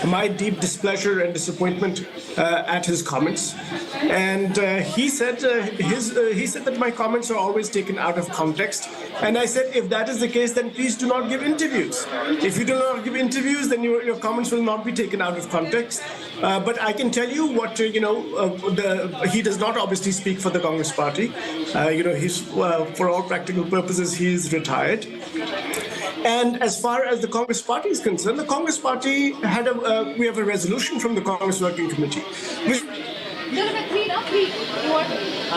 my deep displeasure and disappointment at his comments, and he said that my comments are always taken out of context. And I said, if that is the case, then please do not give interviews. If you do not give interviews, then your comments will not be taken out of context. But I can tell you what he does not obviously speak for the Congress Party. He's for all practical purposes he is retired. And as far as the Congress Party is concerned, the Congress Party we have a resolution from the Congress Working Committee, which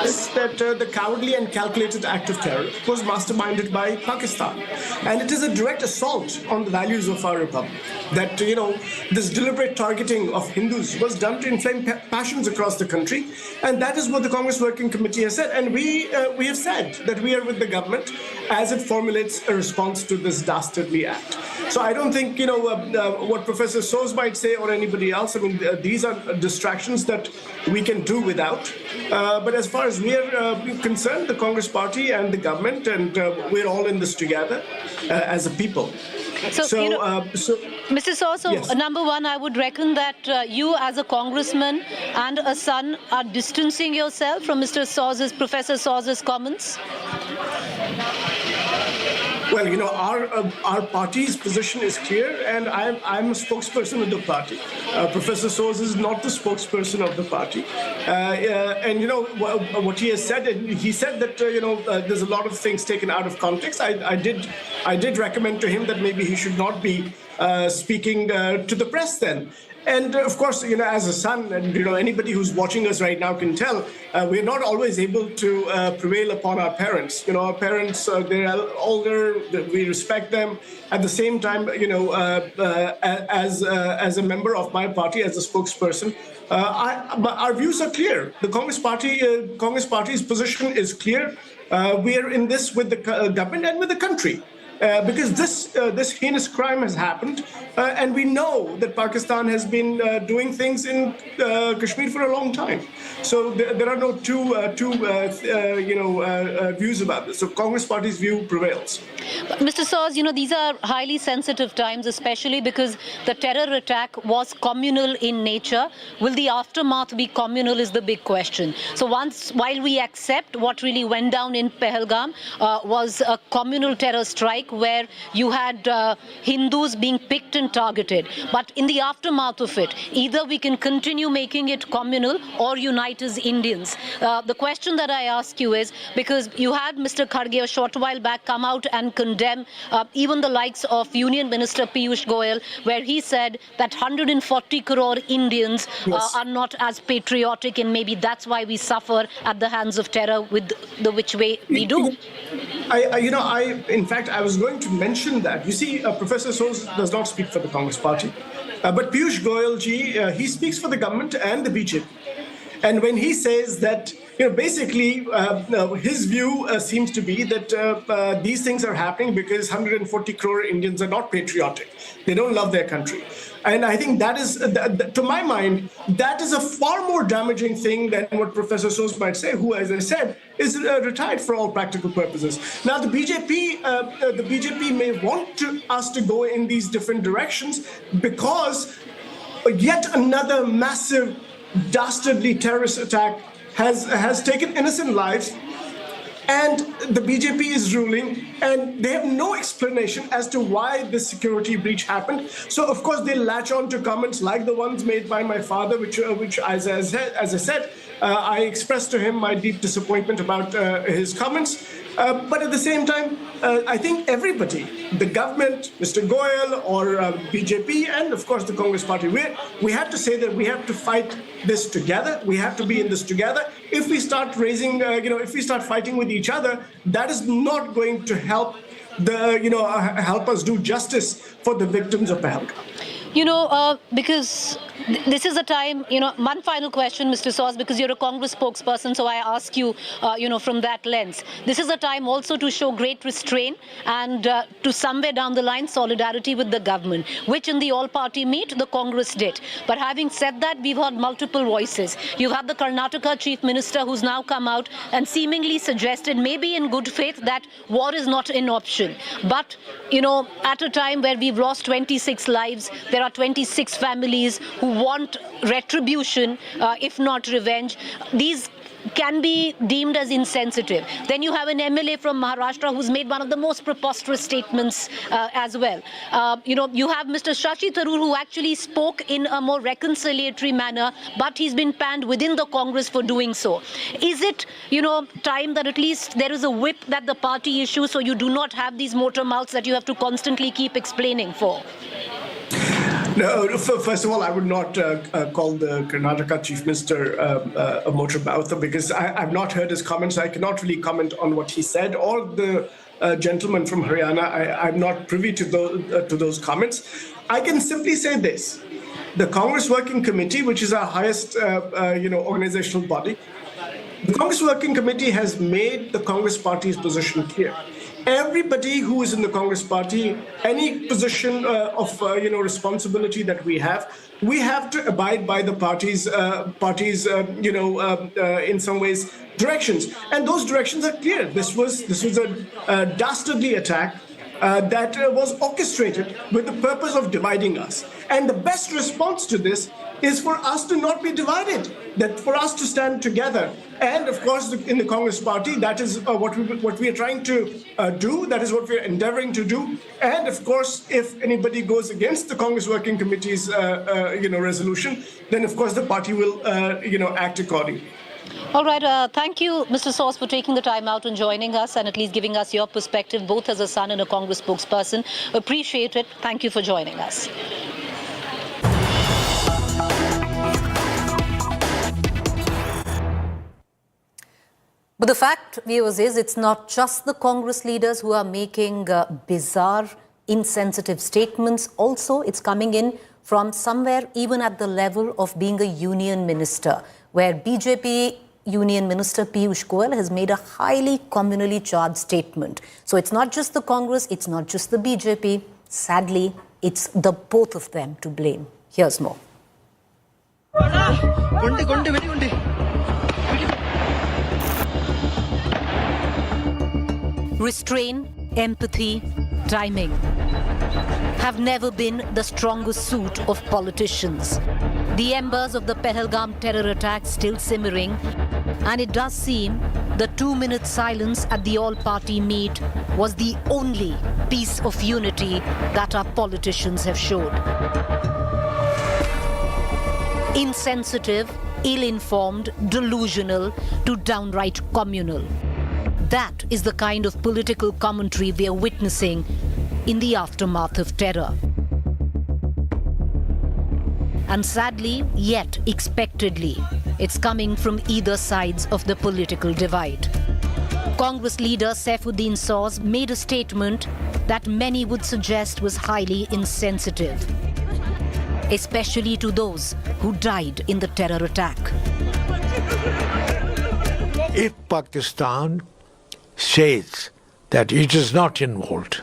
is that the cowardly and calculated act of terror was masterminded by Pakistan. And it is a direct assault on the values of our republic. That, this deliberate targeting of Hindus was done to inflame passions across the country. And that is what the Congress Working Committee has said. And we have said that we are with the government as it formulates a response to this dastardly act. So I don't think, what Professor Soos might say or anybody else, these are distractions that we can do without. But as far as we are concerned, the Congress Party and the government, and we're all in this together as a people. Mr. Soos, yes. Number one, I would reckon that you as a congressman and a son are distancing yourself from Professor Soos's comments. Well, our party's position is clear, and I'm a spokesperson of the party. Professor Soos is not the spokesperson of the party. What he has said, he said that, there's a lot of things taken out of context. I did recommend to him that maybe he should not be speaking to the press then. And of course, as a son, and anybody who's watching us right now can tell, we're not always able to prevail upon our parents. Our parents, they're older, we respect them. At the same time, as a member of my party, as a spokesperson, our views are clear. The Congress Party's position is clear. We are in this with the government and with the country. Because this heinous crime has happened, and we know that Pakistan has been doing things in Kashmir for a long time. So there are no two views about this. So Congress Party's view prevails. Mr. Soos, these are highly sensitive times, especially because the terror attack was communal in nature. Will the aftermath be communal is the big question. So while we accept what really went down in Pahalgam was a communal terror strike where you had Hindus being picked and targeted. But in the aftermath of it, either we can continue making it communal or unite as Indians. The question that I ask you is, because you had Mr. Kharge a short while back come out and condemn even the likes of Union Minister Piyush Goyal, where he said that 140 crore Indians are not as patriotic, and maybe that's why we suffer at the hands of terror with which way we do. In fact, I was going to mention that. You see, Professor Soos does not speak for the Congress Party, but Piyush Goyal ji, he speaks for the government and the BJP. And when he says that, basically, his view seems to be that these things are happening because 140 crore Indians are not patriotic. They don't love their country. And I think that is, to my mind, that is a far more damaging thing than what Professor Soos might say, who, as I said, is retired for all practical purposes. Now, the BJP may want us to go in these different directions because yet another massive, dastardly terrorist attack has taken innocent lives. And the BJP is ruling, and they have no explanation as to why this security breach happened. So, of course, they latch on to comments like the ones made by my father, which as I said, I expressed to him my deep disappointment about his comments. But at the same time, I think everybody, the government, Mr. Goyal or BJP, and of course the Congress Party, we have to say that we have to fight this together. We have to be in this together. If we start if we start fighting with each other, that is not going to help help us do justice for the victims of Pahalgam. Because This is a time, one final question, Mr. Saws, because you're a Congress spokesperson, so I ask you, from that lens. This is a time also to show great restraint and to somewhere down the line solidarity with the government, which in the all-party meet, the Congress did. But having said that, we've heard multiple voices. You've had the Karnataka Chief Minister who's now come out and seemingly suggested, maybe in good faith, that war is not an option. But, at a time where we've lost 26 lives, there are 26 families who want retribution, if not revenge. These can be deemed as insensitive. Then you have an MLA from Maharashtra who's made one of the most preposterous statements as well. You have Mr. Shashi Tharoor who actually spoke in a more reconciliatory manner, but he's been panned within the Congress for doing so. Is it, time that at least there is a whip that the party issues so you do not have these motor mouths that you have to constantly keep explaining for? No, first of all, I would not call the Karnataka Chief Minister a motor mouth because I've not heard his comments. I cannot really comment on what he said or the gentleman from Haryana. I'm not privy to those comments. I can simply say this. The Congress Working Committee, which is our highest organizational body, the Congress Working Committee has made the Congress Party's position clear. Everybody who is in the Congress Party, any position of responsibility that we have to abide by the party's in some ways directions, and those directions are clear. This was a dastardly attack that was orchestrated with the purpose of dividing us, and the best response to this is for us to not be divided, that for us to stand together. And of course, in the Congress Party, that is what we are trying to do. That is what we are endeavoring to do. And of course, if anybody goes against the Congress Working Committee's resolution, then of course the party will act accordingly. All right. Thank you, Mr. Saws, for taking the time out and joining us and at least giving us your perspective, both as a son and a Congress spokesperson. Appreciate it. Thank you for joining us. But the fact, viewers, is it's not just the Congress leaders who are making bizarre, insensitive statements. Also, it's coming in from somewhere even at the level of being a union minister, where BJP Union Minister Piyush Goyal has made a highly communally charged statement. So it's not just the Congress, it's not just the BJP. Sadly, it's the both of them to blame. Here's more. Restraint, empathy, timing have never been the strongest suit of politicians. The embers of the Pahalgam terror attack still simmering, and it does seem the 2-minute silence at the all-party meet was the only piece of unity that our politicians have showed. Insensitive, ill-informed, delusional to downright communal. That is the kind of political commentary we are witnessing in the aftermath of terror. And sadly, yet expectedly, it's coming from either sides of the political divide. Congress leader Saifuddin Saws made a statement that many would suggest was highly insensitive, especially to those who died in the terror attack. If Pakistan says that it is not involved,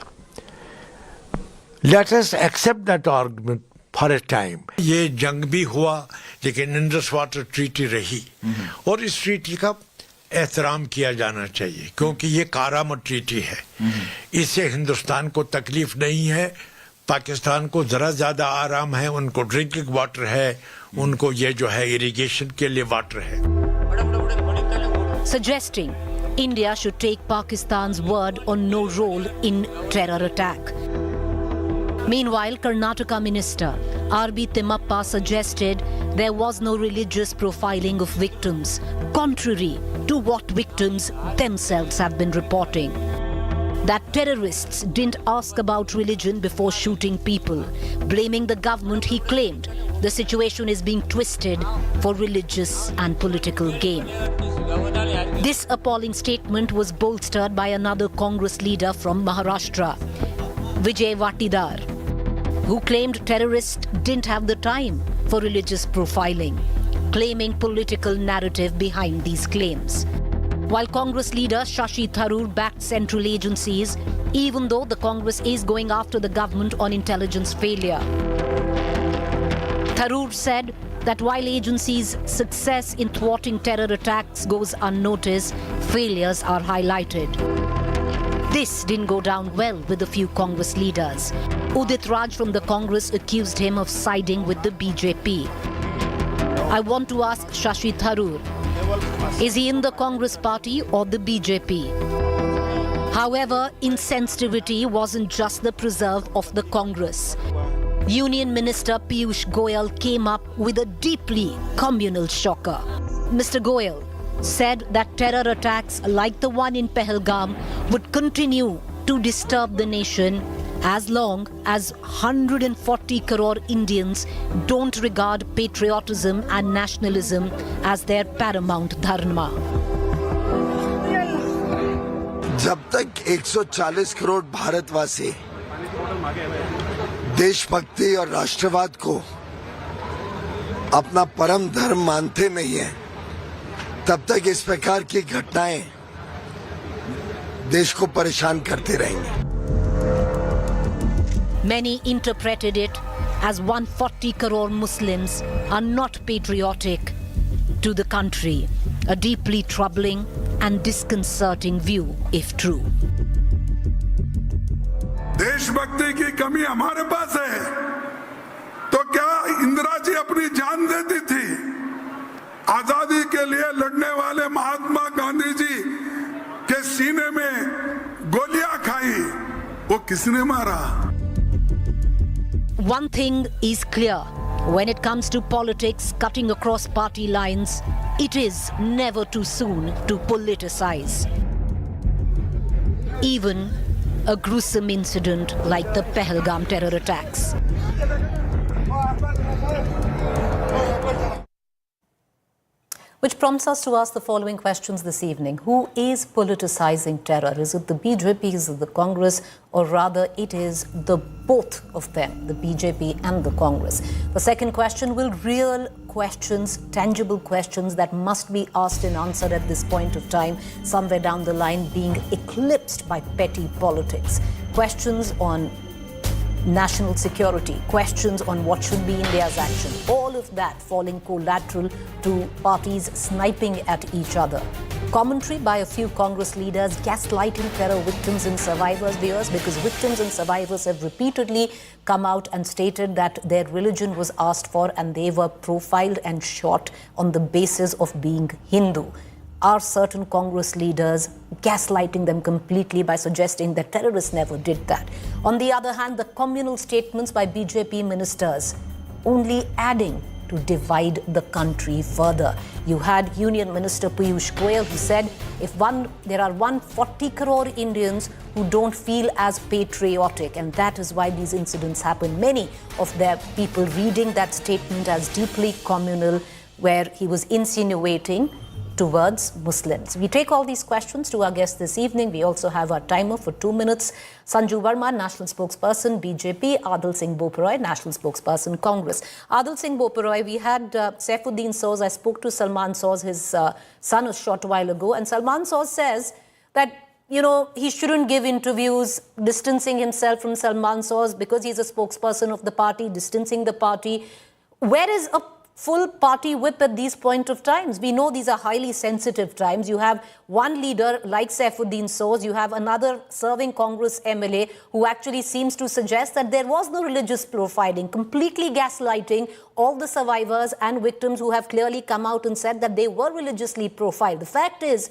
let us accept that argument for a time. ये जंग भी हुआ लेकिन Indus water treaty रही और इस treaty का एहतराम किया जाना चाहिए क्योंकि ये कारामत ट्रीटी है। इससे हिंदुस्तान को तकलीफ नहीं है, पाकिस्तान को ज़रा ज़्यादा आराम है, उनको ड्रिंकिंग वाटर है, उनको ये जो है इरिगेशन के लिए वाटर है। Suggesting India should take Pakistan's word on no role in terror attack. Meanwhile, Karnataka Minister R.B. Timmappa suggested there was no religious profiling of victims, contrary to what victims themselves have been reporting. That terrorists didn't ask about religion before shooting people, blaming the government. He claimed the situation is being twisted for religious and political gain. This appalling statement was bolstered by another Congress leader from Maharashtra, Vijay Vatidar, who claimed terrorists didn't have the time for religious profiling, claiming political narrative behind these claims. While Congress leader Shashi Tharoor backed central agencies, even though the Congress is going after the government on intelligence failure. Tharoor said that while agencies' success in thwarting terror attacks goes unnoticed, failures are highlighted. This didn't go down well with a few Congress leaders. Udit Raj from the Congress accused him of siding with the BJP. I want to ask Shashi Tharoor, is he in the Congress party or the BJP? However, insensitivity wasn't just the preserve of the Congress. Union Minister Piyush Goyal came up with a deeply communal shocker. Mr. Goyal said that terror attacks like the one in Pahalgam would continue to disturb the nation as long as 140 crore Indians don't regard patriotism and nationalism as their paramount dharma. जब तक 140 करोड़ भारतवासी देशभक्ति और राष्ट्रवाद को अपना परम धर्म मानते नहीं हैं, तब तक इस प्रकार की घटनाएं देश को परेशान करते रहेंगे. Many interpreted it as 140 crore Muslims are not patriotic to the country, a deeply troubling and disconcerting view if true. देशभक्ति की कमी हमारे पास है तो क्या इंदिरा जी अपनी जान देती थी? आजादी के लिए लड़ने वाले महात्मा गांधी जी के सीने में गोलियां खाई, वो किसने मारा? One thing is clear, when it comes to politics cutting across party lines, it is never too soon to politicize. Even a gruesome incident like the Pahalgam terror attacks. Which prompts us to ask the following questions this evening. Who is politicizing terror? Is it the BJP, is it the Congress, or rather it is the both of them, the BJP and the Congress? The second question, will real questions, tangible questions that must be asked and answered at this point of time, somewhere down the line, being eclipsed by petty politics? Questions on national security, questions on what should be India's action, all of that falling collateral to parties sniping at each other. Commentary by a few Congress leaders gaslighting terror victims and survivors, viewers, because victims and survivors have repeatedly come out and stated that their religion was asked for and they were profiled and shot on the basis of being Hindu. Are certain Congress leaders gaslighting them completely by suggesting that terrorists never did that? On the other hand, the communal statements by BJP ministers only adding to divide the country further. You had Union Minister Piyush Goyal who said there are 140 crore Indians who don't feel as patriotic, and that is why these incidents happen. Many of their people reading that statement as deeply communal, where he was insinuating towards Muslims. We take all these questions to our guests this evening. We also have our timer for 2 minutes. Sanju Verma, National Spokesperson, BJP. Adil Singh Boparoy, National Spokesperson, Congress. Adil Singh Boparoy, we had Saifuddin Soz. I spoke to Salman Soz, his son, a short while ago. And Salman Soz says that, he shouldn't give interviews, distancing himself from Salman Soz because he's a spokesperson of the party, distancing the party. Where is a full party whip at these point of times? We know these are highly sensitive times. You have one leader like Saifuddin Soz, you have another serving Congress MLA who actually seems to suggest that there was no religious profiling, completely gaslighting all the survivors and victims who have clearly come out and said that they were religiously profiled. The fact is,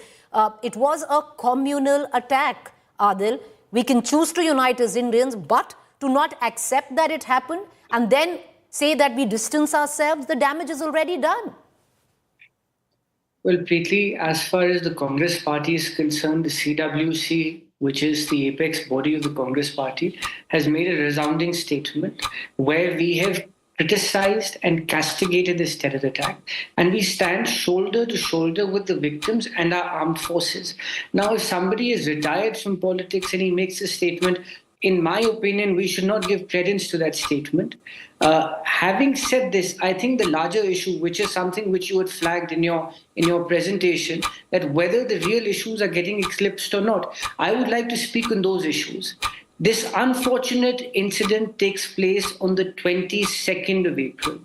it was a communal attack, Adil. We can choose to unite as Indians, but to not accept that it happened and then say that we distance ourselves, the damage is already done. Well, Preeti, as far as the Congress party is concerned, the CWC, which is the apex body of the Congress party, has made a resounding statement where we have criticized and castigated this terror attack, and we stand shoulder to shoulder with the victims and our armed forces. Now, if somebody is retired from politics and he makes a statement, in my opinion, we should not give credence to that statement. Having said this, I think the larger issue, which is something which you had flagged in your presentation, that whether the real issues are getting eclipsed or not, I would like to speak on those issues. This unfortunate incident takes place on the 22nd of April.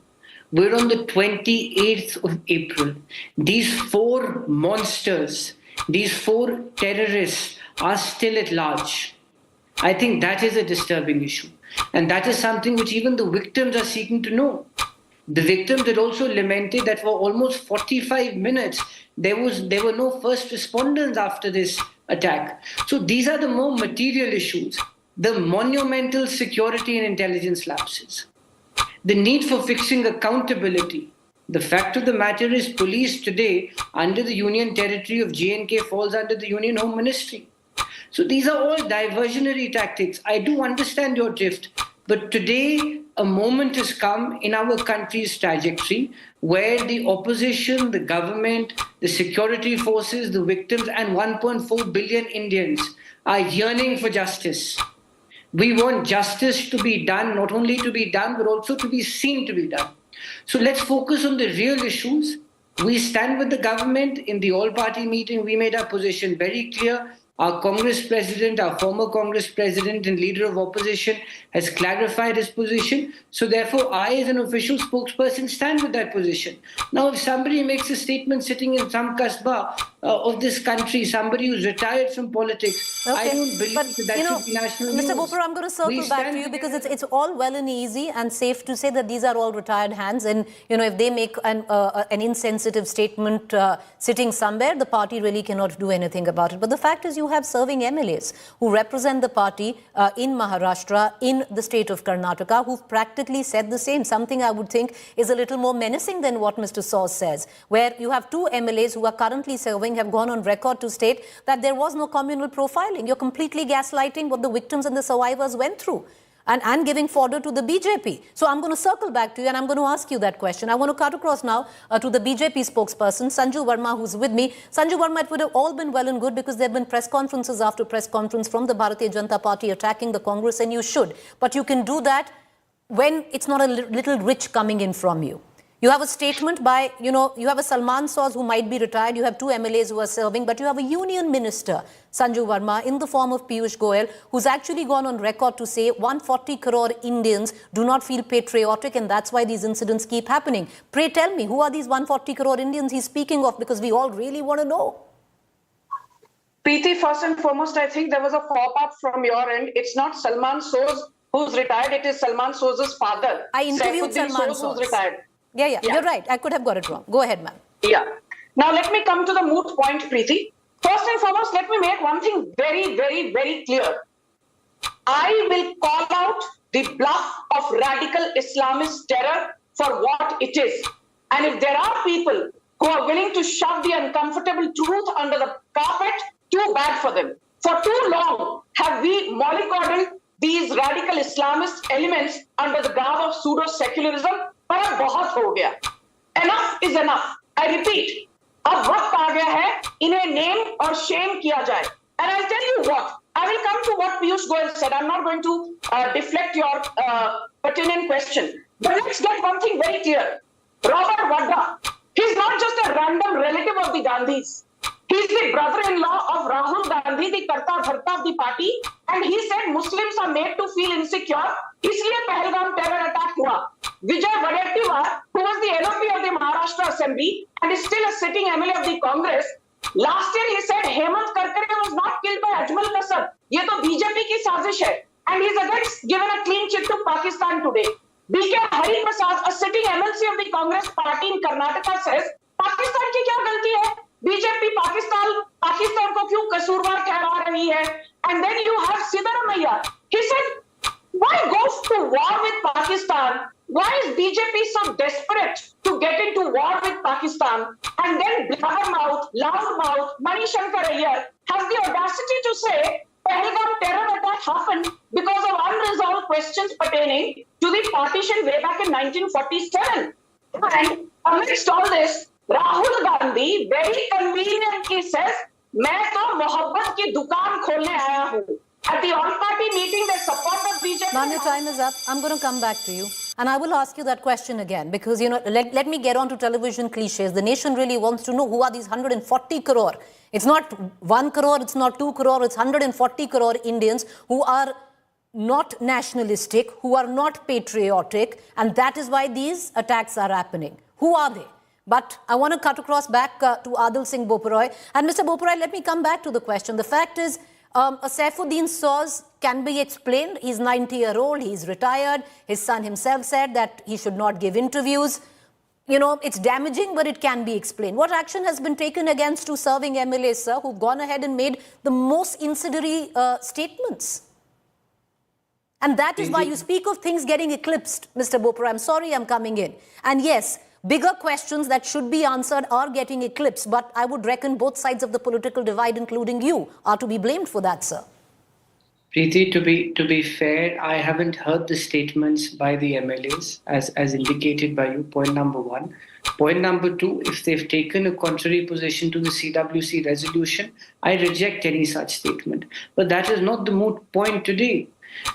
We're on the 28th of April. These four monsters, these four terrorists are still at large. I think that is a disturbing issue. And that is something which even the victims are seeking to know. The victims had also lamented that for almost 45 minutes, there were no first responders after this attack. So these are the more material issues. The monumental security and intelligence lapses. The need for fixing accountability. The fact of the matter is police today under the Union Territory of J&K falls under the Union Home Ministry. So these are all diversionary tactics. I do understand your drift, but today a moment has come in our country's trajectory where the opposition, the government, the security forces, the victims, and 1.4 billion Indians are yearning for justice. We want justice to be done, not only to be done, but also to be seen to be done. So let's focus on the real issues. We stand with the government. In the all-party meeting, we made our position very clear. Our Congress president, our former Congress president and leader of opposition has clarified his position. So therefore, I as an official spokesperson stand with that position. Now, if somebody makes a statement sitting in some kasbah of this country, somebody who's retired from politics, I don't believe that should be national news. Mr. Bopra, I'm going to circle back to you because it's all well and easy and safe to say that these are all retired hands. And, if they make an insensitive statement sitting somewhere, the party really cannot do anything about it. But the fact is you have serving MLAs who represent the party in Maharashtra, in the state of Karnataka, who've practically said the same. Something I would think is a little more menacing than what Mr. Saws says, where you have two MLAs who are currently serving, have gone on record to state that there was no communal profiling. You're completely gaslighting what the victims and the survivors went through. And giving fodder to the BJP. So I'm going to circle back to you and I'm going to ask you that question. I want to cut across now to the BJP spokesperson, Sanju Verma, who's with me. Sanju Verma, it would have all been well and good because there have been press conferences after press conference from the Bharatiya Janata Party attacking the Congress, and you should. But you can do that when it's not a little rich coming in from you. You have a statement by, you have a Salman Saws who might be retired, you have two MLAs who are serving, but you have a union minister, Sanju Verma, in the form of Piyush Goyal, who's actually gone on record to say 140 crore Indians do not feel patriotic, and that's why these incidents keep happening. Pray tell me, who are these 140 crore Indians he's speaking of? Because we all really want to know. Preeti, first and foremost, I think there was a pop-up from your end. It's not Salman Saws who's retired, it is Salman Saws' father. I interviewed Salman Saws. Who's retired. Yeah, you're right. I could have got it wrong. Go ahead, ma'am. Yeah. Now, let me come to the moot point, Preeti. First and foremost, let me make one thing very, very, very clear. I will call out the bluff of radical Islamist terror for what it is. And if there are people who are willing to shove the uncomfortable truth under the carpet, too bad for them. For too long have we mollycoddled these radical Islamist elements under the garb of pseudo-secularism. पर बहुत हो गया. Enough is enough. I repeat. अब वक्त आ गया है इन्हें name और shame किया जाए. And I'll tell you what. I will come to what Piyush Goyal said. I'm not going to deflect your pertinent question. But let's get one thing very clear. Robert Vadda, he's not just a random relative of the Gandhis. He's the brother-in-law of Rahul Gandhi, the Karta Dharta of the party. And he said Muslims are made to feel insecure. इसलिए Pahalgam terror attack हुआ. Vijay Wadettiwar, who was the LOP of the Maharashtra Assembly and is still a sitting MLA of the Congress, last year he said Hemant Karkare was not killed by Ajmal Kasab. ये तो BJP की साजिश है. And he's against given a clean chit to Pakistan today. B.K. Hari Prasad, a sitting MLC of the Congress party in Karnataka, says Pakistan की क्या गलती है? BJP Pakistan को क्यों कसूरवार ठहरा रही है? And then you have Siddaramaiah. He said, why go to war with Pakistan? Why is BJP so desperate to get into war with Pakistan? And then blabbermouth, loudmouth, Mani Shankar Iyer has the audacity to say Pahalgam terror attack happened because of unresolved questions pertaining to the partition way back in 1947. And amidst all this, Rahul Gandhi very conveniently says, मैं तो मोहब्बत की दुकान खोलने आया हूँ. At the all-party meeting, they support the BJP. Ma'am, your time is up. I'm going to come back to you. And I will ask you that question again because, let me get on to television cliches. The nation really wants to know who are these 140 crore. It's not 1 crore, it's not 2 crore, it's 140 crore Indians who are not nationalistic, who are not patriotic, and that is why these attacks are happening. Who are they? But I want to cut across back to Adil Singh Boparoy. And Mr. Boparoy, let me come back to the question. The fact is, a Saifuddin Soz can be explained. He's 90-year-old, he's retired. His son himself said that he should not give interviews. It's damaging, but it can be explained. What action has been taken against two serving MLAs, sir, who've gone ahead and made the most incendiary statements? And that is why you speak of things getting eclipsed, Mr. Boparoy. I'm sorry I'm coming in. And yes, bigger questions that should be answered are getting eclipsed, but I would reckon both sides of the political divide, including you, are to be blamed for that, sir. Preeti, to be fair, I haven't heard the statements by the MLAs as indicated by you, point number one. Point number two, if they've taken a contrary position to the CWC resolution, I reject any such statement. But that is not the moot point today.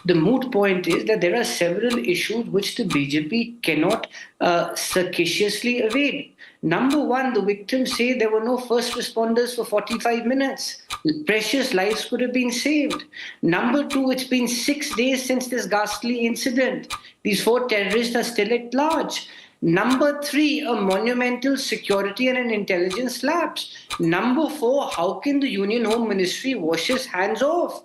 The moot point is that there are several issues which the BJP cannot circuitously evade. Number one, the victims say there were no first responders for 45 minutes. Precious lives could have been saved. Number two, it's been 6 days since this ghastly incident. These 4 terrorists are still at large. Number three, a monumental security and an intelligence lapse. Number four, how can the Union Home Ministry wash its hands off?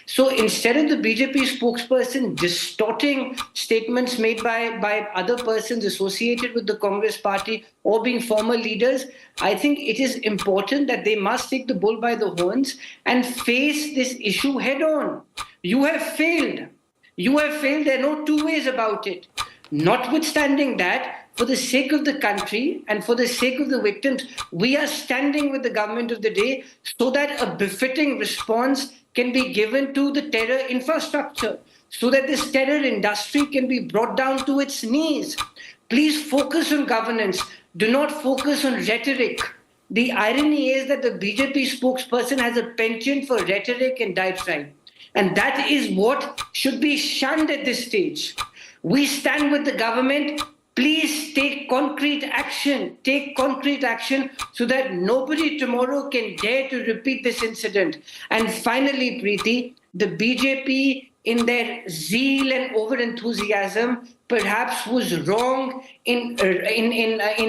So instead of the BJP spokesperson distorting statements made by other persons associated with the Congress party or being former leaders, I think it is important that they must take the bull by the horns and face this issue head on. You have failed. You have failed. There are no two ways about it. Notwithstanding that, for the sake of the country and for the sake of the victims, we are standing with the government of the day so that a befitting response can be given to the terror infrastructure, so that this terror industry can be brought down to its knees. Please focus on governance. Do not focus on rhetoric. The irony is that the BJP spokesperson has a penchant for rhetoric and diatribe. And that is what should be shunned at this stage. We stand with the government. Please take concrete action. Take concrete action so that nobody tomorrow can dare to repeat this incident. And finally, Preeti, the BJP in their zeal and over-enthusiasm perhaps was wrong in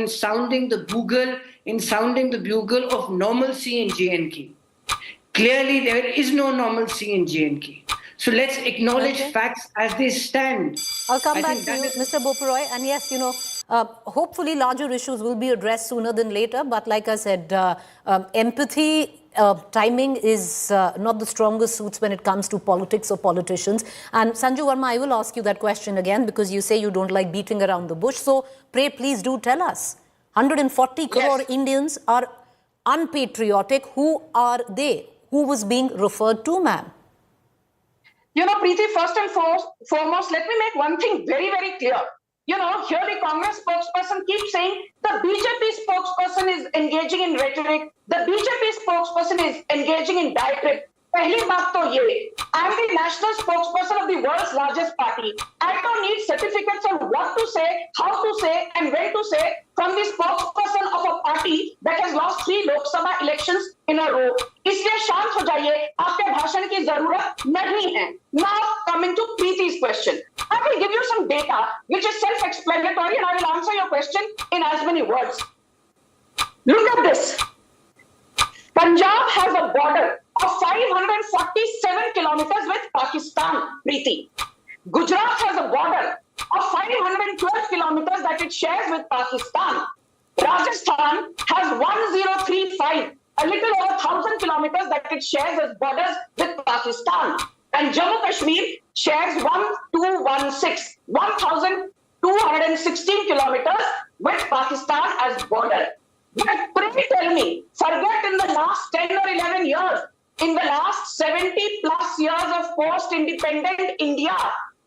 sounding the bugle of normalcy in J&K. Clearly, there is no normalcy in J&K. So let's acknowledge facts as they stand. I'll come back to you, Mr. Boparoy. And yes, hopefully larger issues will be addressed sooner than later. But like I said, empathy, timing is not the strongest suits when it comes to politics or politicians. And Sanju Verma, I will ask you that question again because you say you don't like beating around the bush. So pray, please do tell us. 140 crore Indians are unpatriotic. Who are they? Who was being referred to, ma'am? Preeti, first and foremost, let me make one thing very, very clear. Here the Congress spokesperson keeps saying the BJP spokesperson is engaging in rhetoric. The BJP spokesperson is engaging in diatribe. Pehli baat to ye, I am the national spokesperson of the world's largest party. I don't need certificates on what to say, how to say, and when to say from the spokesperson of a party that has lost 3 Lok Sabha elections in a row. इसलिए शांत हो जाइए, आपके भाषण की जरूरत नहीं है. Now coming to Preeti's question, I will give you some data which is self-explanatory and I will answer your question in as many words. Look at this. Punjab has a border of 547 kilometers with Pakistan, Preeti. Gujarat has a border of 512 kilometers that it shares with Pakistan. Rajasthan has 1035, a little over 1,000 kilometers that it shares as borders with Pakistan. And Jammu Kashmir shares 1,216 kilometers with Pakistan as border. But pray tell me, forget in the last 10 or 11 years, in the last 70 plus years of post-independent India,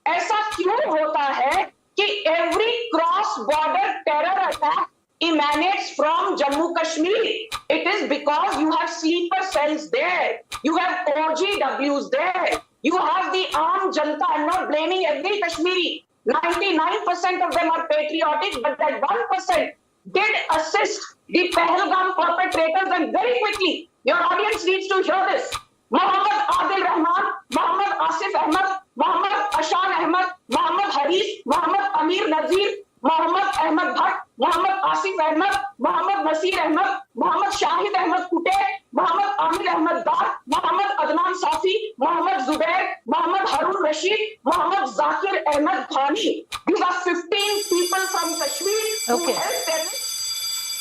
ऐसा क्यों होता है कि every cross-border terror attack emanates from Jammu Kashmir. It is because you have sleeper cells there. You have OGWs there. You have the armed Janta. I'm not blaming every Kashmiri. 99% of them are patriotic, but that 1% did assist the Pahalgam perpetrators. And very quickly, your audience needs to hear this. Muhammad Adil Rahman, Muhammad Asif Ahmad, Muhammad Ashan Ahmad, Muhammad Haris, Muhammad Amir Nazir, Muhammad Ahmad Bhatt, Muhammad Asif Ahmad, Muhammad Nasir Ahmad, Muhammad Shahid Ahmad Kute, Muhammad Amir Ahmad Dar, Muhammad Adnan Safi, Muhammad Zubair, Muhammad Harun Rashid, Muhammad Zakir Ahmad Khani. These are 15 people from Kashmir who Okay. helped them.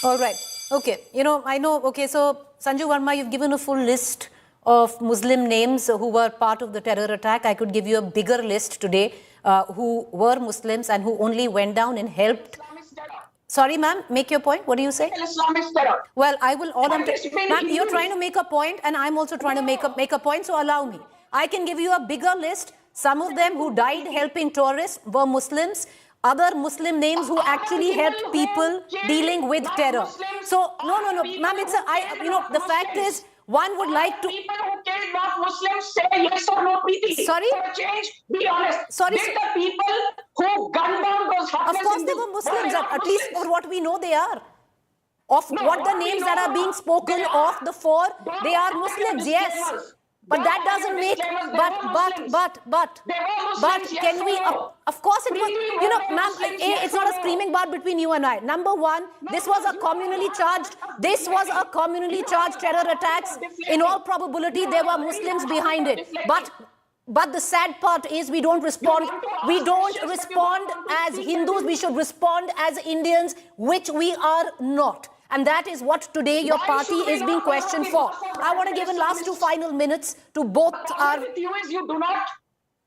All right. Okay. I know. Okay. So, Sanju Verma, you've given a full list of Muslim names who were part of the terror attack. I could give you a bigger list today who were Muslims and who only went down and helped. Islamist terror. Sorry, ma'am, make your point. What do you say? Islamist terror. Well, I will order. Participate Ma'am, in you're use. trying to make a point, and I'm also trying to make a point. So allow me. I can give you a bigger list. Some of them who died helping tourists were Muslims. Other Muslim names who actually helped people dealing with terror. So no, ma'am. The fact is, one would like to. People who killed not Muslims say yes or no, Preeti. Sorry? For a change, be honest. Sorry, Did sir. the people who gunned down those Of hapless course, they Hindus, were Muslims. not At least Muslims? for what we know, they are. Of No, what the what we names know that are being spoken they of, are. the four, Don't they are have Muslims. your Yes. disclaimers. But Don't that have doesn't your make. disclaimers. They But were Muslims. They were Muslims, but yes can or we? no? Of course, it was. Preeti, were they Ma'am, Muslims, yes it's or not a no? screaming bout between you and I. Number one, this was a communally charged. This was a communally charged terror attacks. In all probability, there were Muslims behind it. But the sad part is we don't respond. We don't respond as Hindus. We should respond as Indians, which we are not. And that is what today your party is being questioned for. I want to give in last 2 final minutes to both The our... problem with you is you do not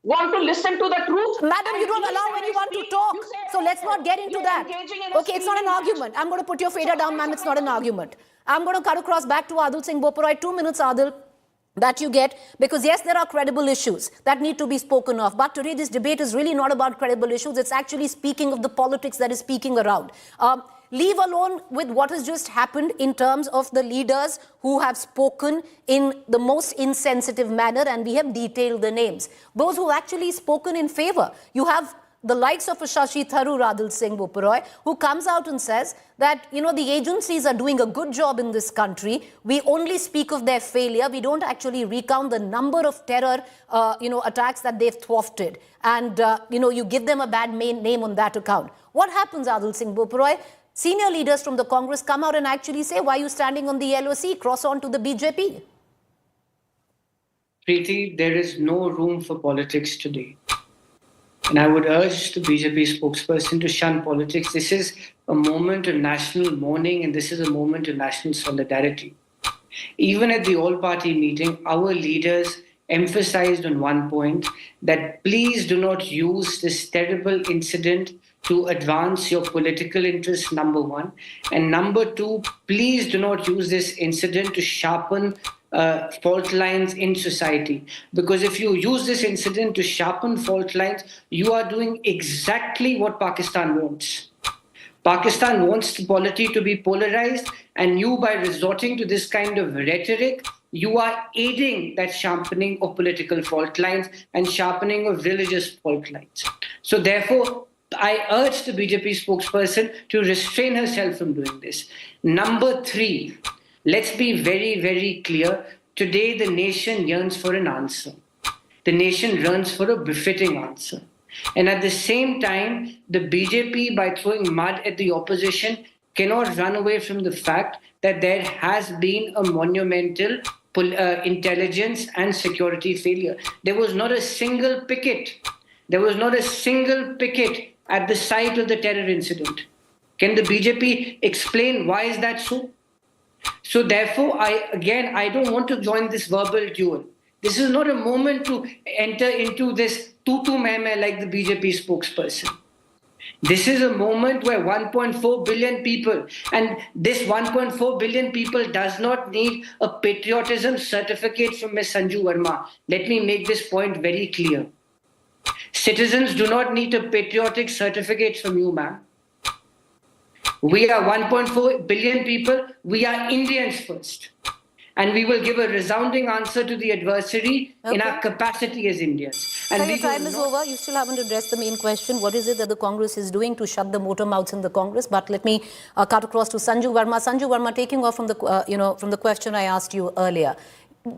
want to listen to the truth. Madam, you And don't you allow say anyone to speak. talk. You say, So let's not get into you're that. engaging in a Okay, it's not an screaming match. argument. I'm going to put your fader down, ma'am. It's not an argument. I'm going to cut across back to Adil Singh Boparoy. 2 minutes, Adil, that you get. Because yes, there are credible issues that need to be spoken of. But today, this debate is really not about credible issues. It's actually speaking of the politics that is speaking around. Leave alone with what has just happened in terms of the leaders who have spoken in the most insensitive manner, and we have detailed the names. Those who have actually spoken in favor. You have the likes of a Shashi Tharoor, Adil Singh Boparoy, who comes out and says that, the agencies are doing a good job in this country. We only speak of their failure. We don't actually recount the number of terror, attacks that they've thwarted. And, you give them a bad name on that account. What happens, Adil Singh Boparoy? Senior leaders from the Congress come out and actually say, why are you standing on the LOC? Cross on to the BJP. Preeti, there is no room for politics today. And I would urge the BJP spokesperson to shun politics. This is a moment of national mourning and this is a moment of national solidarity. Even at the all-party meeting, our leaders emphasized on one point that please do not use this terrible incident to advance your political interests, number one. And number two, please do not use this incident to sharpen fault lines in society. Because if you use this incident to sharpen fault lines, you are doing exactly what Pakistan wants. Pakistan wants the polity to be polarized, and you, by resorting to this kind of rhetoric, you are aiding that sharpening of political fault lines and sharpening of religious fault lines. So therefore, I urge the BJP spokesperson to restrain herself from doing this. Number three, let's be very, very clear. Today, the nation yearns for an answer. The nation yearns for a befitting answer. And at the same time, the BJP, by throwing mud at the opposition, cannot run away from the fact that there has been a monumental intelligence and security failure. There was not a single picket. There was not a single picket at the site of the terror incident. Can the BJP explain why is that so? So therefore, I don't want to join this verbal duel. This is not a moment to enter into this tutu meme like the BJP spokesperson. This is a moment where 1.4 billion people, and this 1.4 billion people does not need a patriotism certificate from Ms. Sanju Verma. Let me make this point very clear. Citizens do not need a patriotic certificate from you, ma'am. We are 1.4 billion people. We are Indians first. And we will give a resounding answer to the adversary in our capacity as Indians. And So your time is over. You still haven't addressed the main question. What is it that the Congress is doing to shut the motor mouths in the Congress? But let me cut across to Sanju Verma. Sanju Verma, taking off from the from the question I asked you earlier.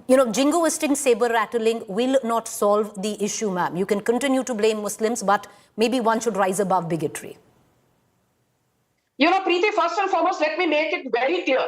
Jingoistic saber rattling will not solve the issue, ma'am. You can continue to blame Muslims, but maybe one should rise above bigotry. Preeti, first and foremost, let me make it very clear.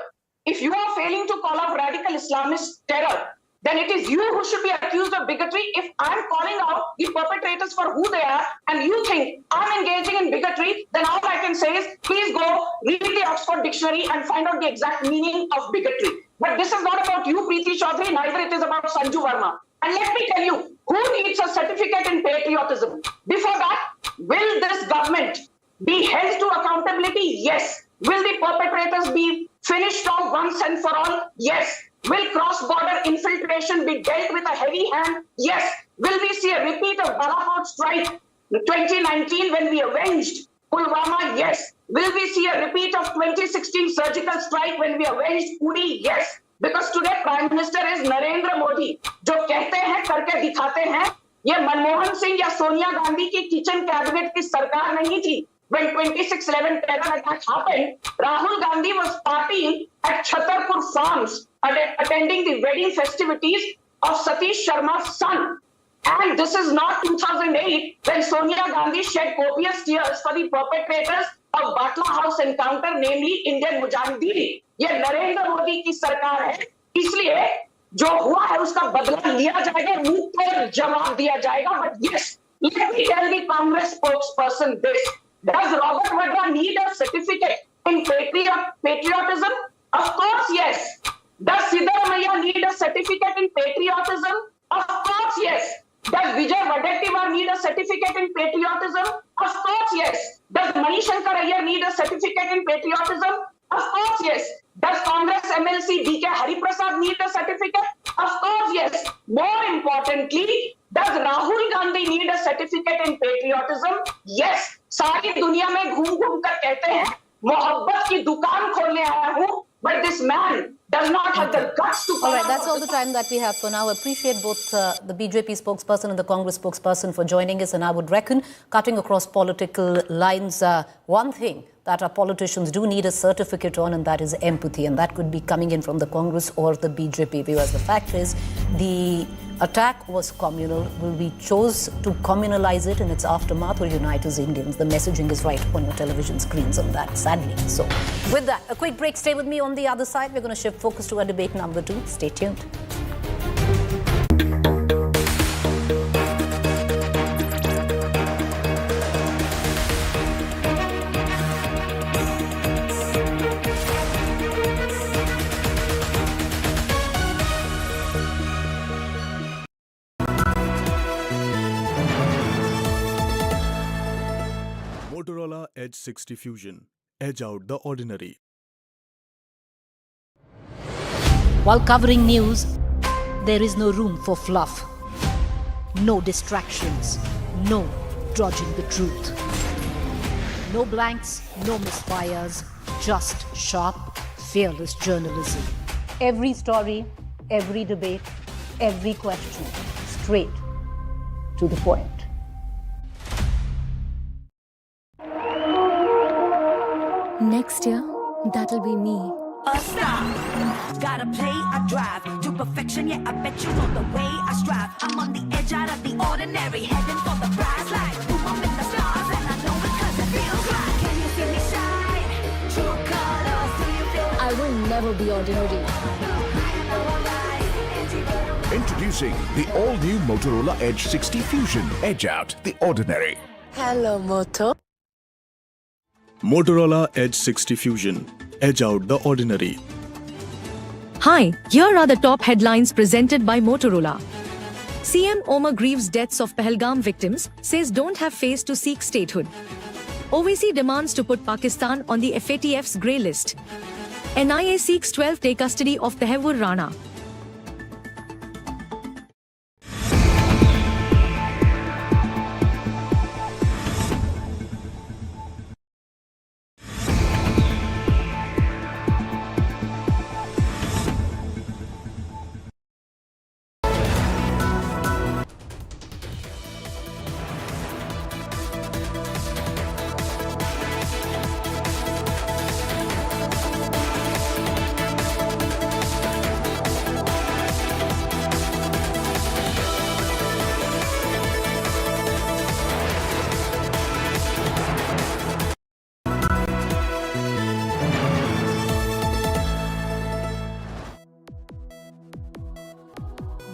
If you are failing to call out radical Islamist terror, then it is you who should be accused of bigotry. If I'm calling out the perpetrators for who they are and you think I'm engaging in bigotry, then all I can say is please go read the Oxford Dictionary and find out the exact meaning of bigotry. But this is not about you, Preeti Choudhry, neither it is about Sanju Verma. And let me tell you, who needs a certificate in patriotism? Before that, will this government be held to accountability? Yes. Will the perpetrators be finished off once and for all? Yes. Will cross-border infiltration be dealt with a heavy hand? Yes. Will we see a repeat of Balakot strike 2019 when we avenged Pulwama? Yes. Will we see a repeat of 2016 surgical strike when we avenged Uri? Yes. Because today Prime Minister is Narendra Modi. जो कहते हैं करके दिखाते हैं. ये मनमोहन सिंह या सोनिया गांधी की kitchen cabinet की सरकार नहीं थी. When 26/11 terror attack happened, Rahul Gandhi was partying at Chhatarpur Farms, attending the wedding festivities of Satish Sharma's son. And this is not 2008 when Sonia Gandhi shed copious tears for the perpetrators of Batla House encounter, namely Indian Mujahideen. ये नरेंद्र मोदी की सरकार है, इसलिए जो हुआ है उसका बदला लिया जाएगा, मुंह पर जवाब दिया जाएगा. But yes, let me tell the Congress spokesperson this. Does Robert Vadra need a certificate in patriotism? Of course, yes. Does Siddaramaiah need a certificate in patriotism? Of course, yes. Does Vijay Wadettiwar need a certificate in patriotism? Of course, yes. Does Manishankar Iyer need a certificate in patriotism? Of course, yes. Does Congress MLC DK Hariprasad need a certificate? Of course, yes. More importantly, does Rahul Gandhi need a certificate in patriotism? Yes. सारी दुनिया में घूम कर कहते हैं मोहब्बत की दुकान खोलने आया हूँ, but this man does not have the guts to. All right, that's all the time that we have for now. I appreciate both the BJP spokesperson and the Congress spokesperson for joining us, and I would reckon, cutting across political lines, one thing that our politicians do need a certificate on, and that is empathy, and that could be coming in from the Congress or the BJP, because the fact is the attack was communal. We chose to communalize it in its aftermath or unite as Indians. The messaging is right on your television screens on that, sadly. So with that, a quick break. Stay with me on the other side. We're going to shift focus to our debate number 2. Stay tuned. Motorola Edge 60 Fusion. Edge out the ordinary. While covering news, there is no room for fluff. No distractions. No dodging the truth. No blanks, no misfires. Just sharp, fearless journalism. Every story, every debate, every question, straight to the point. Next year, that'll be me. A star, gotta play, I drive to perfection. Yeah, I bet you know the way I strive. I'm on the edge out of the ordinary, heading for the prize line. Boom, I'm in the stars, and I know it 'cause it feels right. Can you feel me shine? True colors, do you feel? I will never be ordinary. Introducing the all-new Motorola Edge 60 Fusion. Edge out the ordinary. Hello, Moto. Motorola Edge 60 Fusion. Edge out the ordinary. Hi, here are the top headlines presented by Motorola. CM Omar grieves deaths of Pahalgam victims, says don't have face to seek statehood. OVC demands to put Pakistan on the FATF's grey list. NIA seeks 12-day custody of Tehevur Rana.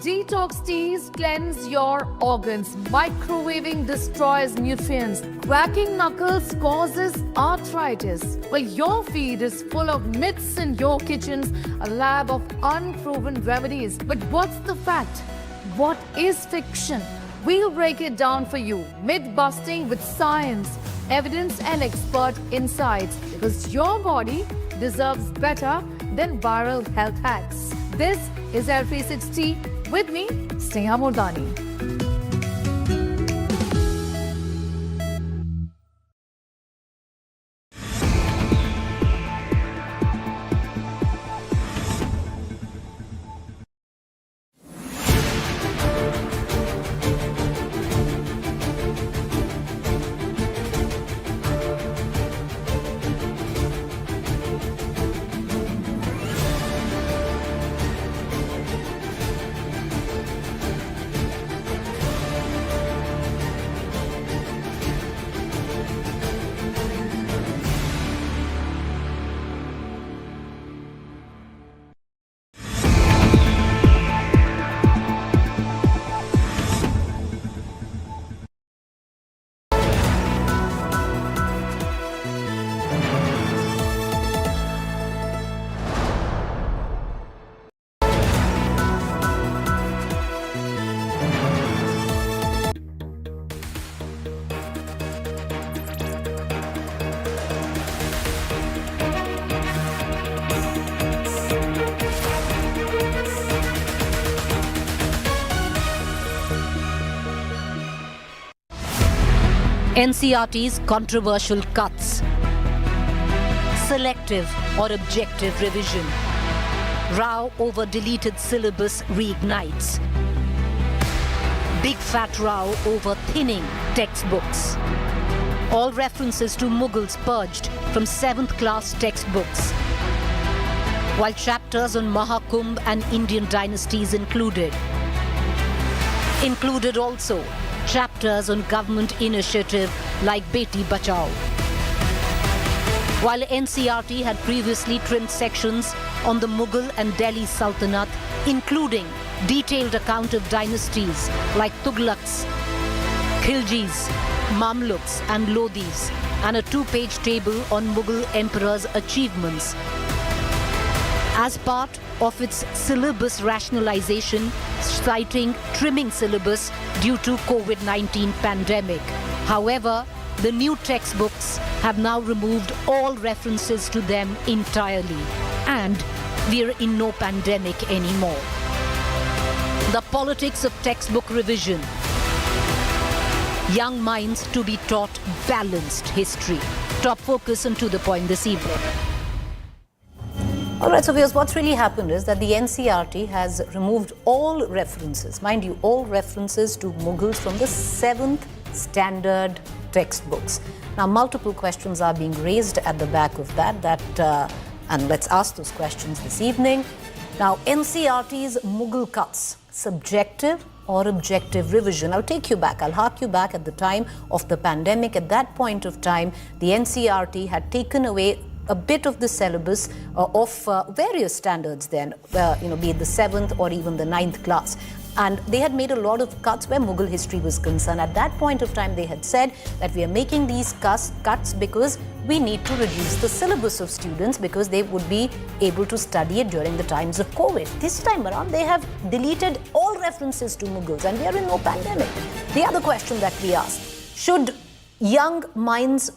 Detox teas cleanse your organs. Microwaving destroys nutrients. Cracking knuckles causes arthritis. Well, your feed is full of myths and your kitchen's a lab of unproven remedies. But what's the fact? What is fiction? We'll break it down for you. Myth busting with science, evidence and expert insights. Because your body deserves better than viral health hacks. This is L360 with me, Sneha Murdani. NCERT's controversial cuts, selective or objective revision, row over deleted syllabus reignites, big fat row over thinning textbooks, all references to Mughals purged from 7th class textbooks, while chapters on Mahakumbh and Indian dynasties included also chapters on government initiative like Beti Bachao. While NCERT had previously trimmed sections on the Mughal and Delhi Sultanate, including detailed account of dynasties like Tughlaqs, Khiljis, Mamluks and Lodhis, and a 2-page table on Mughal emperors' achievements. As part of its syllabus rationalization, citing trimming syllabus due to COVID-19 pandemic. However, the new textbooks have now removed all references to them entirely, and we're in no pandemic anymore. The politics of textbook revision. Young minds to be taught balanced history. Top focus and to the point this evening. All right, so viewers, what's really happened is that the NCERT has removed all references, mind you, all references to Mughals from the 7th standard textbooks. Now, multiple questions are being raised at the back of that, and let's ask those questions this evening. Now, NCERT's Mughal cuts, subjective or objective revision. I'll take you back. I'll hark you back at the time of the pandemic. At that point of time, the NCERT had taken away a bit of the syllabus of various standards then, be it the 7th or even the 9th class. And they had made a lot of cuts where Mughal history was concerned. At that point of time, they had said that we are making these cuts because we need to reduce the syllabus of students because they would be able to study it during the times of COVID. This time around, they have deleted all references to Mughals and we are in no pandemic. The other question that we asked, should young minds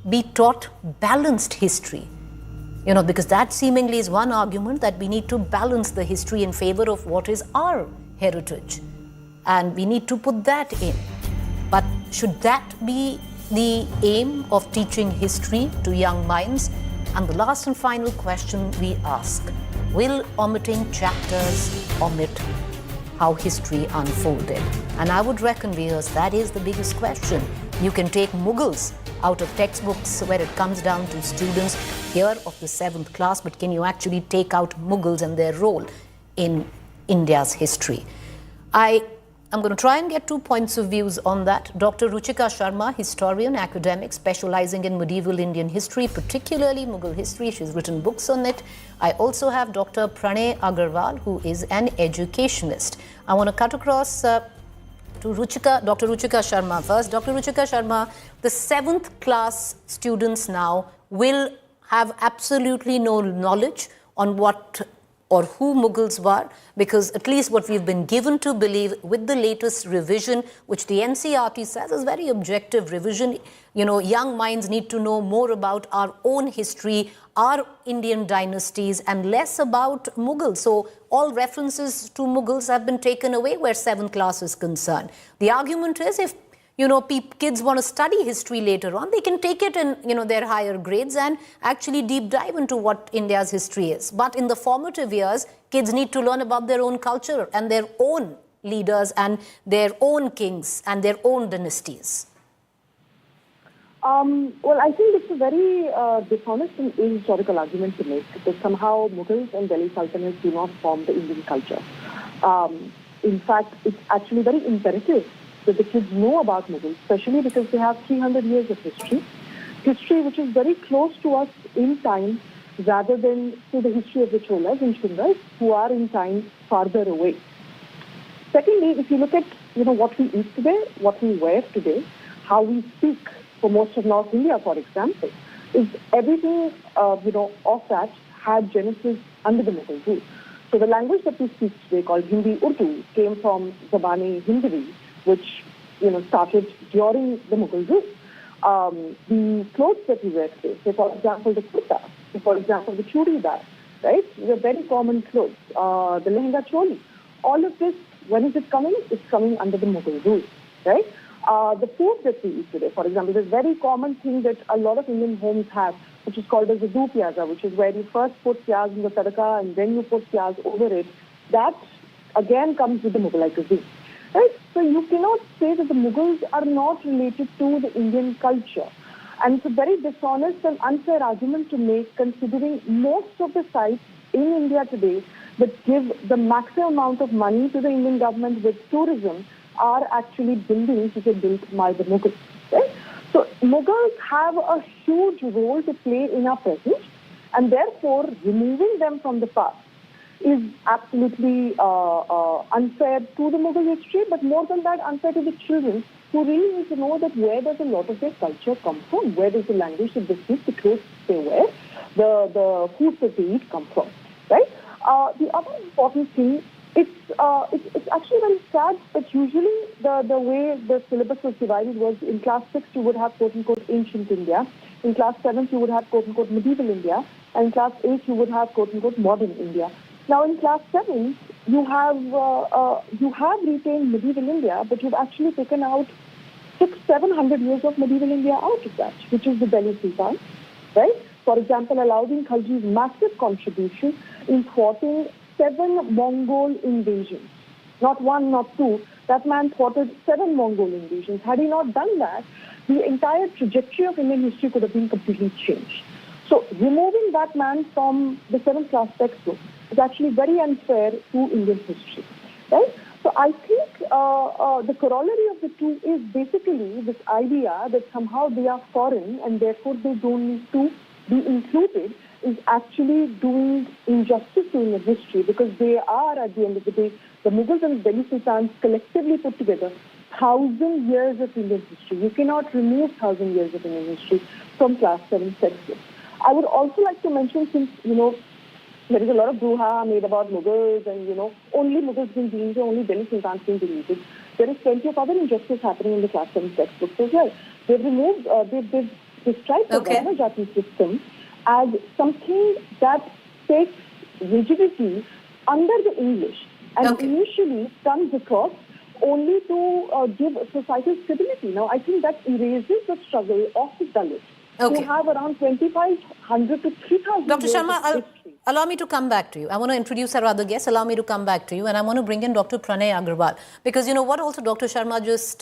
be taught balanced history? Because that seemingly is one argument, that we need to balance the history in favor of what is our heritage. And we need to put that in. But should that be the aim of teaching history to young minds? And the last and final question we ask, will omitting chapters omit how history unfolded? And I would reckon, viewers, that is the biggest question. You can take Mughals out of textbooks where it comes down to students here of the 7th class, but can you actually take out Mughals and their role in India's history? I I'm going to try and get 2 points of views on that. Dr. Ruchika Sharma, historian, academic, specializing in medieval Indian history, particularly Mughal history. She's written books on it. I also have Dr. Pranay Agarwal, who is an educationist. I want to cut across to Dr. Ruchika Sharma first. Dr. Ruchika Sharma, the 7th class students now will have absolutely no knowledge on what or who Mughals were, because at least what we've been given to believe with the latest revision, which the NCERT says is very objective revision, young minds need to know more about our own history, our Indian dynasties, and less about Mughals. So all references to Mughals have been taken away where 7th class is concerned. The argument is, if kids want to study history later on, they can take it in, their higher grades and actually deep dive into what India's history is. But in the formative years, kids need to learn about their own culture and their own leaders and their own kings and their own dynasties. Well, I think it's a very dishonest and ahistorical argument to make, because somehow Mughals and Delhi Sultanates do not form the Indian culture. In fact, it's actually very imperative that the kids know about Mughals, especially because they have 300 years of history which is very close to us in time, rather than to the history of the Cholas and Shungas, who are in time farther away. Secondly, if you look at what we eat today, what we wear today, how we speak for most of North India, for example, is everything of that had genesis under the Mughal rule. So the language that we speak today, called Hindi Urdu, came from Zabani-Hindari, which started during the Mughal rule. The clothes that we wear today, say for example the kurta, say for example the churidar, right? They're very common clothes. The lehenga choli, all of this, when is it coming? It's coming under the Mughal rule, right? The food that we eat today, for example, this very common thing that a lot of Indian homes have, which is called as the do pyaza, which is where you first put pyaz in the tadka and then you put pyaz over it. That again comes with the Mughalite cuisine. Right? So you cannot say that the Mughals are not related to the Indian culture. And it's a very dishonest and unfair argument to make, considering most of the sites in India today that give the maximum amount of money to the Indian government with tourism are actually buildings which are built by the Mughals. Right? So Mughals have a huge role to play in our present, and therefore removing them from the past is absolutely unfair to the Mughal history, but more than that, unfair to the children, who really need to know that where does a lot of their culture come from, where does the language that they speak, the clothes they wear, the food that they eat come from, right? The other important thing, it's actually very sad that usually the way the syllabus was divided was, in class 6 you would have quote-unquote ancient India, in class 7 you would have quote-unquote medieval India, and in class 8 you would have quote-unquote modern India. Now, in class 7, you have retained medieval India, but you've actually taken out 600-700 years of medieval India out of that, which is the Delhi Sultan, right? For example, Alauddin Khalji's massive contribution in thwarting 7 Mongol invasions. Not 1, not 2. That man thwarted 7 Mongol invasions. Had he not done that, the entire trajectory of Indian history could have been completely changed. So, removing that man from the 7th class textbook is actually very unfair to Indian history, right? So I think the corollary of the two is basically this idea that somehow they are foreign and therefore they don't need to be included is actually doing injustice to Indian history, because they are, at the end of the day, the Mughals and Delhi Sultans collectively put together 1,000 years of Indian history. You cannot remove 1,000 years of Indian history from class 7 textbooks. I would also like to mention, since, there is a lot of brouhaha made about Mughals and, only Mughals being deleted, only Delhi Sultans being deleted. There is plenty of other injustice happening in the class 7 textbooks as well. They've removed, they've described the Varna-Jati system as something that takes rigidity under the English and initially comes across only to give societal stability. Now, I think that erases the struggle of the Dalits, who have around 2,500 to 3,000 Dr. Sharma, allow me to come back to you. I want to introduce our other guests. Allow me to come back to you. And I want to bring in Dr. Pranay Agarwal. Because, what also Dr. Sharma just,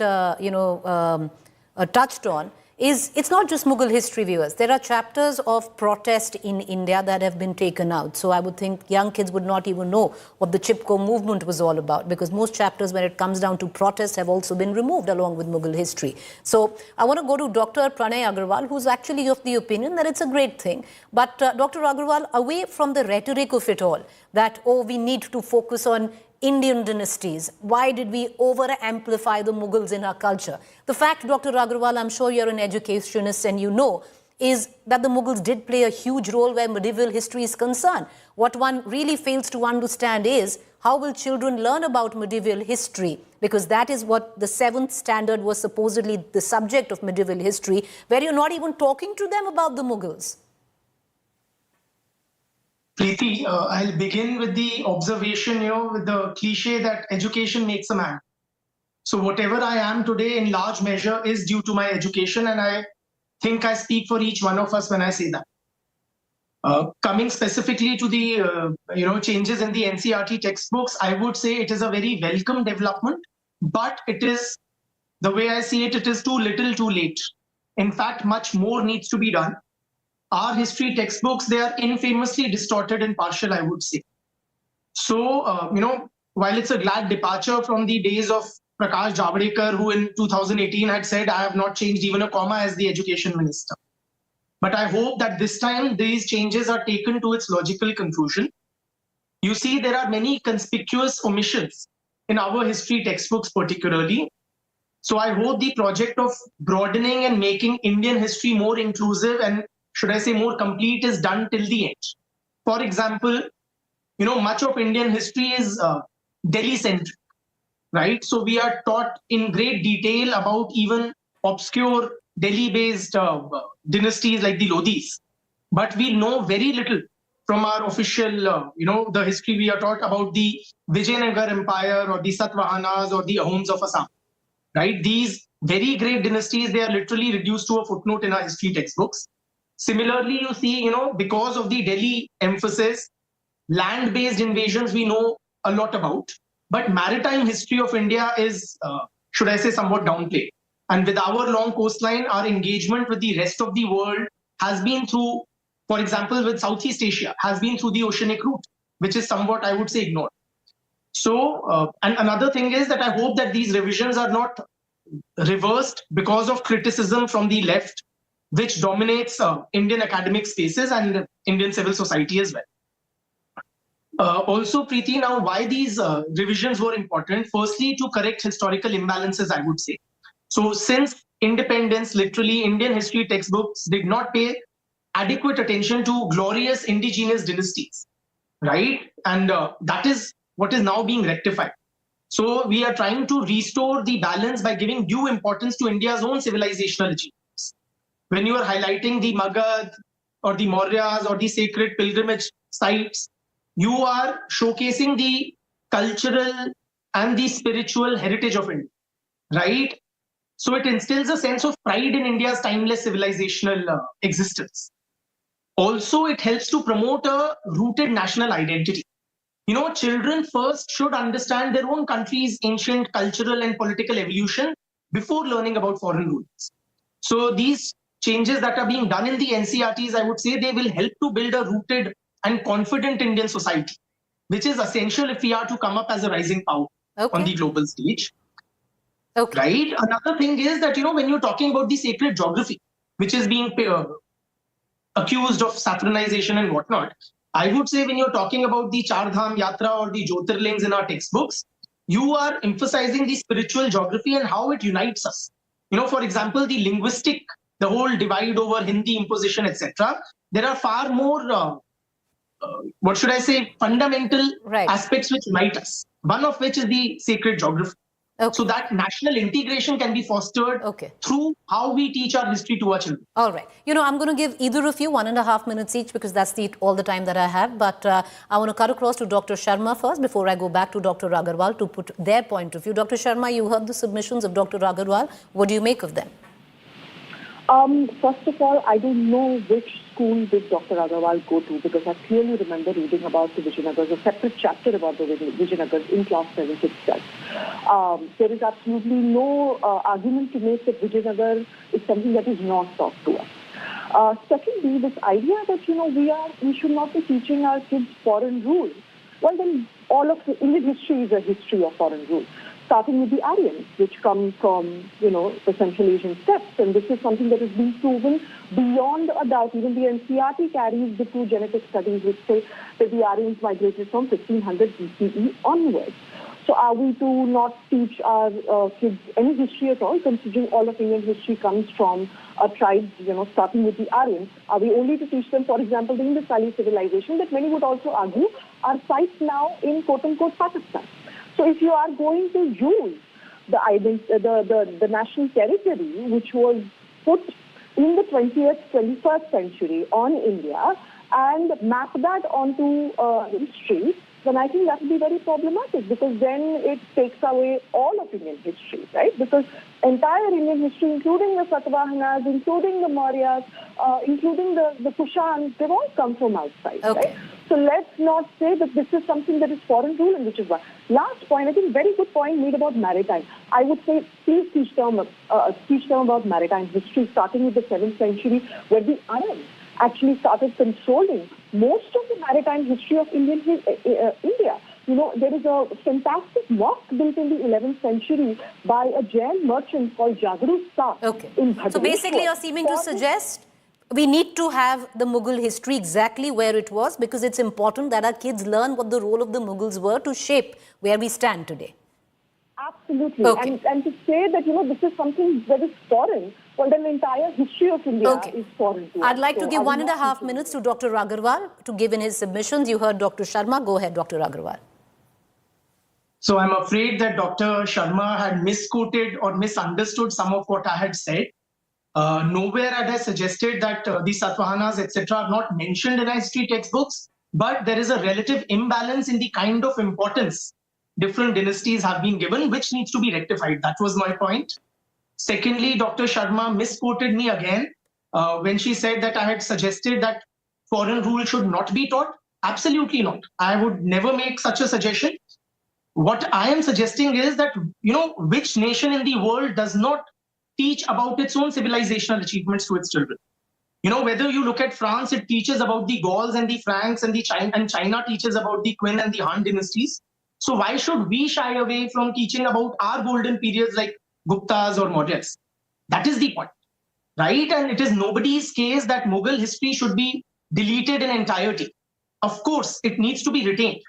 touched on is it's not just Mughal history, viewers. There are chapters of protest in India that have been taken out. So I would think young kids would not even know what the Chipko movement was all about, because most chapters when it comes down to protest have also been removed along with Mughal history. So I want to go to Dr. Pranay Agarwal, who's actually of the opinion that it's a great thing. But Dr. Agarwal, away from the rhetoric of it all, that, oh, we need to focus on Indian dynasties. Why did we over-amplify the Mughals in our culture? The fact, Dr. Agarwal, I'm sure you're an educationist and you know, is that the Mughals did play a huge role where medieval history is concerned. What one really fails to understand is, how will children learn about medieval history? Because that is what the 7th standard was supposedly the subject of medieval history, where you're not even talking to them about the Mughals. Preeti, I'll begin with the observation, with the cliche that education makes a man. So whatever I am today in large measure is due to my education, and I think I speak for each one of us when I say that. Coming specifically to the changes in the NCERT textbooks, I would say it is a very welcome development, but it is, the way I see it, it is too little too late. In fact, much more needs to be done. Our history textbooks, they are infamously distorted and partial, I would say. So, while it's a glad departure from the days of Prakash Javadekar, who in 2018 had said, I have not changed even a comma as the education minister. But I hope that this time these changes are taken to its logical conclusion. You see, there are many conspicuous omissions in our history textbooks particularly. So I hope the project of broadening and making Indian history more inclusive and, should I say, more complete is done till the end. For example, much of Indian history is Delhi-centric, right? So we are taught in great detail about even obscure Delhi-based dynasties like the Lodhis. But we know very little from our official, the history we are taught about the Vijayanagar Empire or the Satavahanas or the Ahoms of Assam, right? These very great dynasties, they are literally reduced to a footnote in our history textbooks. Similarly, you see, because of the Delhi emphasis, land-based invasions we know a lot about, but maritime history of India is, should I say, somewhat downplayed. And with our long coastline, our engagement with the rest of the world has been through, for example, with Southeast Asia, has been through the oceanic route, which is somewhat, I would say, ignored. So, and another thing is that I hope that these revisions are not reversed because of criticism from the left, which dominates Indian academic spaces and Indian civil society as well. Also, Preeti, now why these revisions were important? Firstly, to correct historical imbalances, I would say. So since independence, literally, Indian history textbooks did not pay adequate attention to glorious indigenous dynasties, right? And that is what is now being rectified. So we are trying to restore the balance by giving due importance to India's own civilizational achievements. When you are highlighting the Magad or the Mauryas or the sacred pilgrimage sites, you are showcasing the cultural and the spiritual heritage of India, right? So it instills a sense of pride in India's timeless civilizational existence. Also, it helps to promote a rooted national identity. Children first should understand their own country's ancient cultural and political evolution before learning about foreign rulers. So these changes that are being done in the NCERTs, I would say, they will help to build a rooted and confident Indian society, which is essential if we are to come up as a rising power on the global stage. Right? Another thing is that, when you're talking about the sacred geography, which is being accused of saffronization and whatnot, I would say when you're talking about the Char Dham Yatra or the Jyotirlings in our textbooks, you are emphasizing the spiritual geography and how it unites us. For example, the linguistic, the whole divide over Hindi imposition, etc. There are far more, fundamental aspects which unite us. One of which is the sacred geography. So that national integration can be fostered through how we teach our history to our children. All right. I'm going to give either of you 1.5 minutes each because that's all the time that I have. But I want to cut across to Dr. Sharma first before I go back to Dr. Agarwal to put their point of view. Dr. Sharma, you heard the submissions of Dr. Agarwal. What do you make of them? First of all, I don't know which school did Dr. Agarwal go to? Because I clearly remember reading about the Vijayanagars, a separate chapter about the Vijayanagars in class 7 itself. There is absolutely no argument to make that Vijayanagar is something that is not taught to us. Secondly, this idea that, we should not be teaching our kids foreign rule. Well, then all of Indian history is a history of foreign rule, starting with the Aryans, which come from, the Central Asian steppes. And this is something that has been proven beyond a doubt. Even the NCERT carries the two genetic studies which say that the Aryans migrated from 1500 BCE onwards. So are we to not teach our kids any history at all, considering all of Indian history comes from a tribe, starting with the Aryans? Are we only to teach them, for example, the Indus Valley civilization that many would also argue are sites now in quote-unquote Pakistan? So if you are going to use the national territory, which was put in the 20th, 21st century on India, and map that onto history, then I think that will be very problematic, because then it takes away all of Indian history, right? Because entire Indian history, including the Satavahanas, including the Mauryas, including the Kushans, they've all come from outside, right? So let's not say that this is something that is foreign rule, and which is why. Last point, I think very good point made about maritime. I would say please teach them about maritime history, starting with the 7th century, where the Arabs actually started controlling most of the maritime history of India. There is a fantastic mosque built in the 11th century by a Jain merchant called Jagru Shah in Bhadreshwar. So basically you're seeming to suggest we need to have the Mughal history exactly where it was, because it's important that our kids learn what the role of the Mughals were to shape where we stand today. Absolutely. And to say that, this is something that is foreign, well, then the entire history of India is foreign to us. I'd like to give 1.5 minutes to Dr. Agarwal to give in his submissions. You heard Dr. Sharma. Go ahead, Dr. Agarwal. So I'm afraid that Dr. Sharma had misquoted or misunderstood some of what I had said. Nowhere had I suggested that the Satavahanas, etc. are not mentioned in our history textbooks, but there is a relative imbalance in the kind of importance different dynasties have been given, which needs to be rectified. That was my point. Secondly, Dr. Sharma misquoted me again when she said that I had suggested that foreign rule should not be taught. Absolutely not. I would never make such a suggestion. What I am suggesting is that, which nation in the world does not teach about its own civilizational achievements to its children? Whether you look at France, it teaches about the Gauls and the Franks, and China teaches about the Qin and the Han dynasties. So why should we shy away from teaching about our golden periods like Guptas or Mauryas? That is the point, right? And it is nobody's case that Mughal history should be deleted in entirety. Of course, it needs to be retained,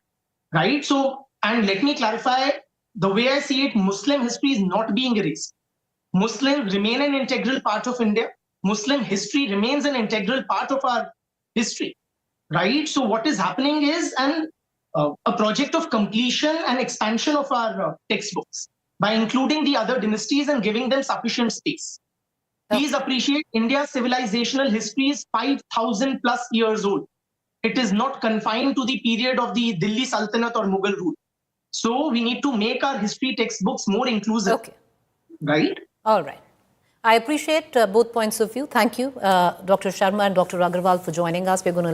right? So, and let me clarify, the way I see it, Muslim history is not being erased. Muslims remain an integral part of India. Muslim history remains an integral part of our history, right? So what is happening is a project of completion and expansion of our textbooks by including the other dynasties and giving them sufficient space. Please appreciate India's civilizational history is 5,000 plus years old. It is not confined to the period of the Delhi Sultanate or Mughal rule. So we need to make our history textbooks more inclusive, right? All right. I appreciate both points of view. Thank you, Dr. Sharma and Dr. Agarwal, for joining us. We're going to